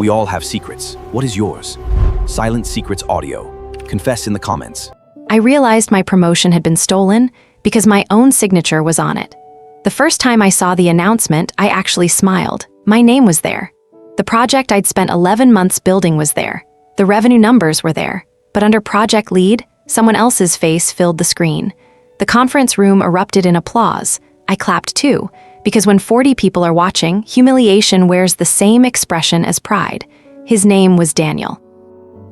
We all have secrets. What is yours? Silent Secrets Audio. Confess in the comments. I realized my promotion had been stolen because my own signature was on it. The first time I saw the announcement, I actually smiled. My name was there. The project I'd spent 11 months building was there. The revenue numbers were there. But under Project Lead, someone else's face filled the screen. The conference room erupted in applause. I clapped too, because when 40 people are watching, humiliation wears the same expression as pride. His name was Daniel.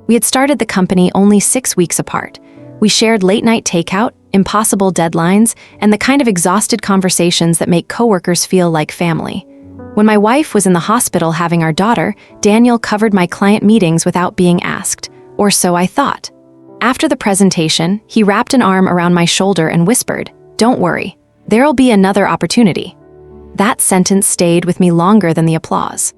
We had started the company only 6 weeks apart. We shared late-night takeout, impossible deadlines, and the kind of exhausted conversations that make coworkers feel like family. When my wife was in the hospital having our daughter, Daniel covered my client meetings without being asked, or so I thought. After the presentation, he wrapped an arm around my shoulder and whispered, "Don't worry, there'll be another opportunity." That sentence stayed with me longer than the applause.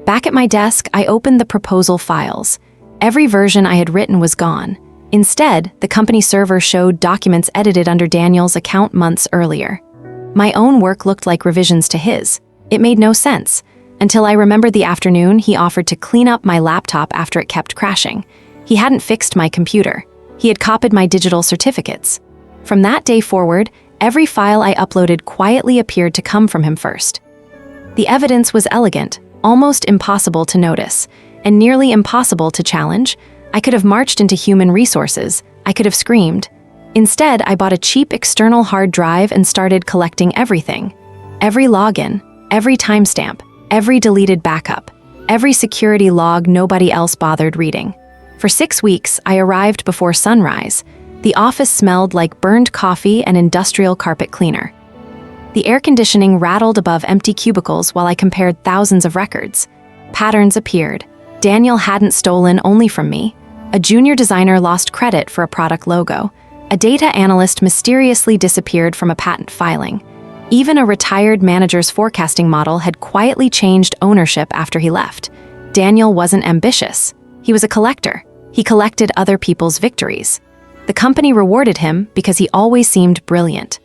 Back at my desk, I opened the proposal files. Every version I had written was gone. Instead, the company server showed documents edited under Daniel's account months earlier. My own work looked like revisions to his. It made no sense, until I remembered the afternoon he offered to clean up my laptop after it kept crashing. He hadn't fixed my computer. He had copied my digital certificates. From that day forward, every file I uploaded quietly appeared to come from him first. The evidence was elegant, almost impossible to notice, and nearly impossible to challenge. I could have marched into human resources. I could have screamed. Instead, I bought a cheap external hard drive and started collecting everything. Every login, every timestamp, every deleted backup, every security log nobody else bothered reading. For 6 weeks, I arrived before sunrise. The office smelled like burned coffee and industrial carpet cleaner. The air conditioning rattled above empty cubicles while I compared thousands of records. Patterns appeared. Daniel hadn't stolen only from me. A junior designer lost credit for a product logo. A data analyst mysteriously disappeared from a patent filing. Even a retired manager's forecasting model had quietly changed ownership after he left. Daniel wasn't ambitious. He was a collector. He collected other people's victories. The company rewarded him because he always seemed brilliant.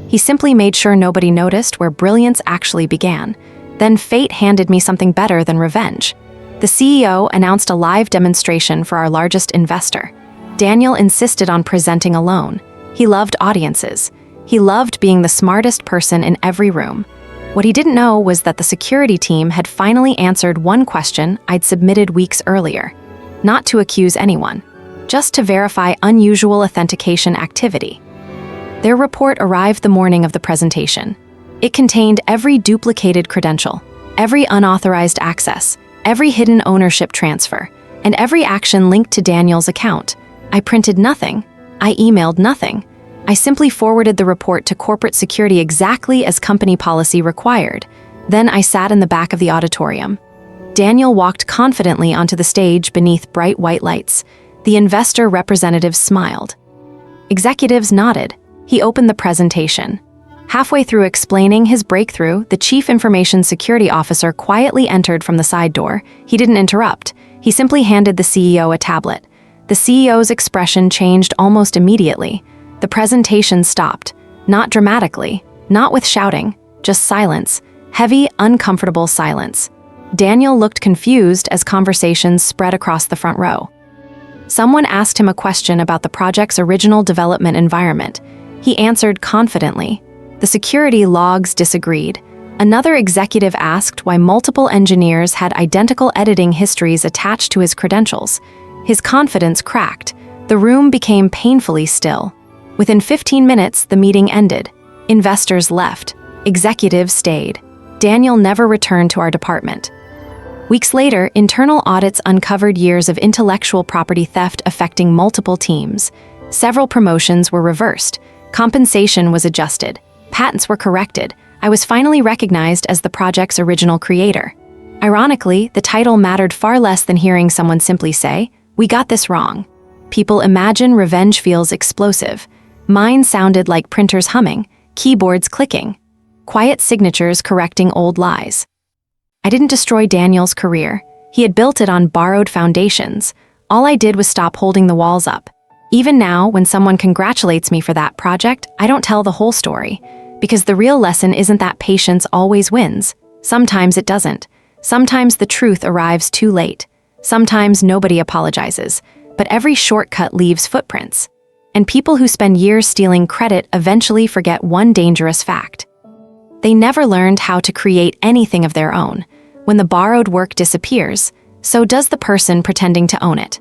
He simply made sure nobody noticed where brilliance actually began. Then fate handed me something better than revenge. The CEO announced a live demonstration for our largest investor. Daniel insisted on presenting alone. He loved audiences. He loved being the smartest person in every room. What he didn't know was that the security team had finally answered one question I'd submitted weeks earlier. Not to accuse anyone, just to verify unusual authentication activity. Their report arrived the morning of the presentation. It contained every duplicated credential, every unauthorized access, every hidden ownership transfer, and every action linked to Daniel's account. I printed nothing. I emailed nothing. I simply forwarded the report to corporate security exactly as company policy required. Then I sat in the back of the auditorium. Daniel walked confidently onto the stage beneath bright white lights. The investor representatives smiled. Executives nodded. He opened the presentation. Halfway through explaining his breakthrough, the chief information security officer quietly entered from the side door. He didn't interrupt. He simply handed the CEO a tablet. The CEO's expression changed almost immediately. The presentation stopped. Not dramatically, not with shouting, just silence. Heavy, uncomfortable silence. Daniel looked confused as conversations spread across the front row. Someone asked him a question about the project's original development environment. He answered confidently. The security logs disagreed. Another executive asked why multiple engineers had identical editing histories attached to his credentials. His confidence cracked. The room became painfully still. Within 15 minutes, the meeting ended. Investors left. Executives stayed. Daniel never returned to our department. Weeks later, internal audits uncovered years of intellectual property theft affecting multiple teams. Several promotions were reversed. Compensation was adjusted. Patents were corrected. I was finally recognized as the project's original creator. Ironically, the title mattered far less than hearing someone simply say, "We got this wrong." People imagine revenge feels explosive. Mine sounded like printers humming, keyboards clicking, quiet signatures correcting old lies. I didn't destroy Daniel's career. He had built it on borrowed foundations. All I did was stop holding the walls up. Even now, when someone congratulates me for that project, I don't tell the whole story. Because the real lesson isn't that patience always wins. Sometimes it doesn't. Sometimes the truth arrives too late. Sometimes nobody apologizes, but every shortcut leaves footprints. And people who spend years stealing credit eventually forget one dangerous fact. They never learned how to create anything of their own. When the borrowed work disappears, so does the person pretending to own it.